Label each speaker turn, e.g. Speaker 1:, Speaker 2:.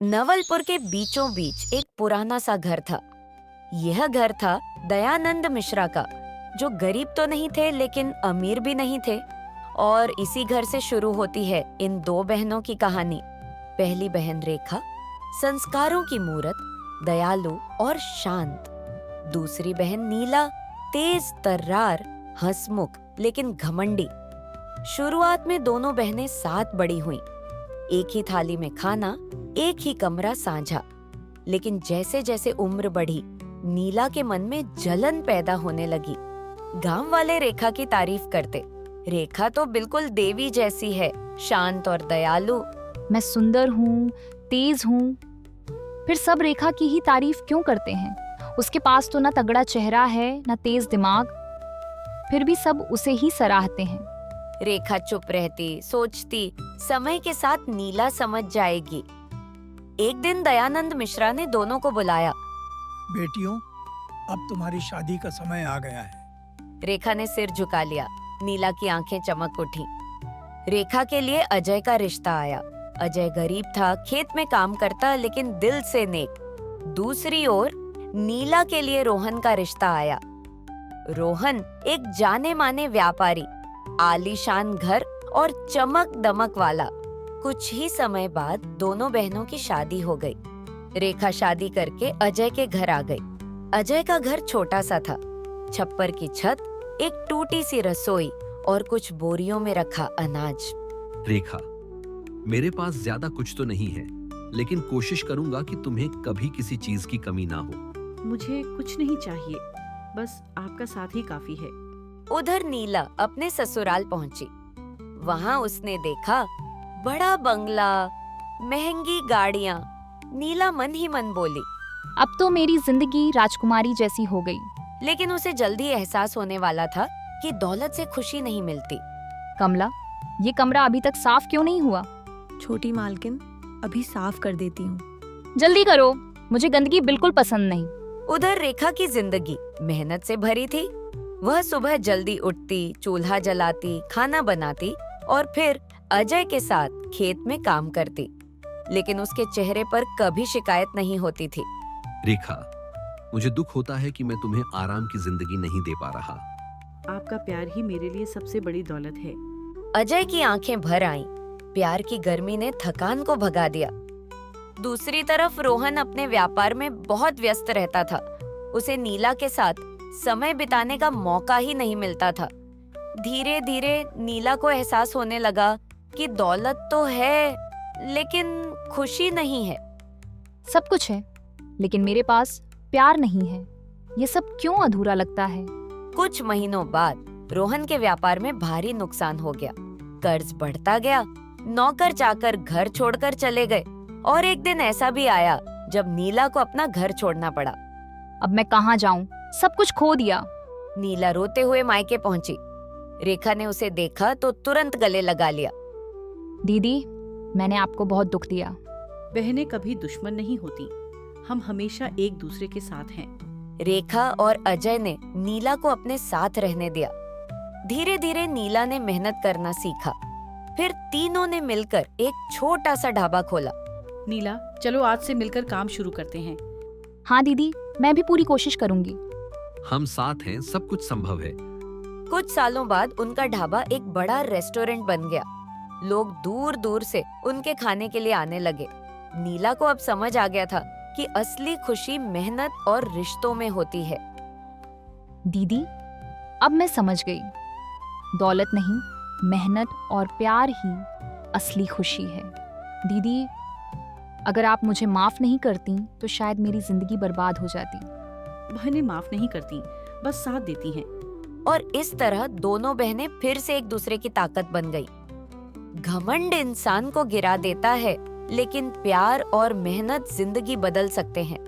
Speaker 1: नवलपुर के बीचों बीच एक पुराना सा घर था। यह घर था दयानंद मिश्रा का, जो गरीब तो नहीं थे लेकिन अमीर भी नहीं थे। और इसी घर से शुरू होती है इन दो बहनों की कहानी। पहली बहन रेखा, संस्कारों की मूरत, दयालु और शांत। दूसरी बहन नीला, तेज तर्रार, हंसमुख लेकिन घमंडी। शुरुआत में दोनों बहनें साथ बड़ी हुईं। एक ही थाली में खाना, एक ही कमरा साझा। लेकिन जैसे जैसे उम्र बढ़ी, नीला के मन में जलन पैदा होने लगी। गांव वाले रेखा की तारीफ करते, रेखा तो बिल्कुल देवी जैसी है, शांत और दयालु।
Speaker 2: मैं सुंदर हूँ, तेज हूँ, फिर सब रेखा की ही तारीफ क्यों करते हैं? उसके पास तो ना तगड़ा चेहरा है, ना तेज दिमाग, फिर भी सब उसे ही सराहते हैं।
Speaker 1: रेखा चुप रहती, सोचती, समय के साथ नीला समझ जाएगी। एक दिन दयानंद मिश्रा ने दोनों को बुलाया।
Speaker 3: बेटियों, अब तुम्हारी शादी का समय आ गया है।
Speaker 1: रेखा ने सिर झुका लिया। नीला की आंखें चमक उठी। रेखा के लिए अजय का रिश्ता आया। अजय गरीब था, खेत में काम करता, लेकिन दिल से नेक। दूसरी ओर नीला के लिए रोहन का रिश्ता आया। रोहन एक जाने माने व्यापारी, आलीशान घर और चमक दमक वाला। कुछ ही समय बाद दोनों बहनों की शादी हो गई। रेखा शादी करके अजय के घर आ गई। अजय का घर छोटा सा था, छप्पर की छत, एक टूटी सी रसोई और कुछ बोरियों में रखा अनाज।
Speaker 4: रेखा, मेरे पास ज्यादा कुछ तो नहीं है, लेकिन कोशिश करूंगा कि तुम्हें कभी किसी चीज की कमी ना हो।
Speaker 5: मुझे कुछ नहीं चाहिए, बस आपका साथ ही काफी है।
Speaker 1: उधर नीला अपने ससुराल पहुंची। वहां उसने देखा बड़ा बंगला, महंगी गाड़ियां। नीला मन ही मन बोली,
Speaker 2: अब तो मेरी जिंदगी राजकुमारी जैसी हो गई।
Speaker 1: लेकिन उसे जल्दी एहसास होने वाला था कि दौलत से खुशी नहीं मिलती।
Speaker 2: कमला, ये कमरा अभी तक साफ क्यों नहीं हुआ?
Speaker 6: छोटी मालकिन, अभी साफ कर देती हूँ।
Speaker 2: जल्दी करो, मुझे गंदगी बिल्कुल पसंद नहीं।
Speaker 1: उधर रेखा की जिंदगी मेहनत से भरी थी। वह सुबह जल्दी उठती, चूल्हा जलाती, खाना बनाती और फिर अजय के साथ खेत में काम करती। लेकिन उसके चेहरे पर कभी शिकायत नहीं होती थी।
Speaker 4: रेखा, मुझे दुख होता है कि मैं तुम्हें आराम की जिंदगी नहीं दे पा रहा।
Speaker 5: आपका प्यार ही मेरे लिए सबसे बड़ी दौलत है।
Speaker 1: अजय की आंखें भर आईं। प्यार की गर्मी ने थकान को भगा दिया। दूसरी तरफ रोहन अपने व्यापार में बहुत व्यस्त रहता था। उसे नीला के साथ समय बिताने का मौका ही नहीं मिलता था। धीरे धीरे नीला को एहसास होने लगा कि दौलत तो है, लेकिन खुशी नहीं है।
Speaker 2: सब कुछ है, लेकिन मेरे पास प्यार नहीं है। ये सब क्यों अधूरा लगता है?
Speaker 1: कुछ महीनों बाद रोहन के व्यापार में भारी नुकसान हो गया। कर्ज बढ़ता गया, नौकर चाकर घर छोड़कर चले गए और एक दिन ऐसा भी आया जब नीला को अपना घर छोड़ना पड़ा।
Speaker 2: अब मैं कहाँ जाऊँ? सब कुछ खो दिया।
Speaker 1: नीला रोते हुए मायके पहुंची। रेखा ने उसे देखा तो तुरंत गले लगा लिया।
Speaker 2: दीदी, मैंने आपको बहुत दुख दिया।
Speaker 5: बहनें कभी दुश्मन नहीं होती, हम हमेशा एक दूसरे के साथ हैं।
Speaker 1: रेखा और अजय ने नीला को अपने साथ रहने दिया। धीरे धीरे नीला ने मेहनत करना सीखा। फिर तीनों ने मिलकर एक छोटा सा ढाबा खोला।
Speaker 5: नीला, चलो आज से मिलकर काम शुरू करते हैं।
Speaker 2: हाँ दीदी, मैं भी पूरी कोशिश करूंगी।
Speaker 4: हम साथ हैं, सब कुछ संभव है।
Speaker 1: कुछ सालों बाद उनका ढाबा एक बड़ा रेस्टोरेंट बन गया। लोग दूर दूर से उनके खाने के लिए आने लगे। नीला को अब समझ आ गया था कि असली खुशी मेहनत और रिश्तों में होती है।
Speaker 2: दीदी, अब मैं समझ गई। दौलत नहीं, मेहनत और प्यार ही असली खुशी है। दीदी, अगर आप मुझे माफ नहीं करती तो शायद मेरी जिंदगी बर्बाद हो जाती।
Speaker 5: बहनें माफ नहीं करती, बस साथ देती हैं।
Speaker 1: और इस तरह दोनों बहनें फिर से एक दूसरे की ताकत बन गई। घमंड इंसान को गिरा देता है, लेकिन प्यार और मेहनत जिंदगी बदल सकते हैं।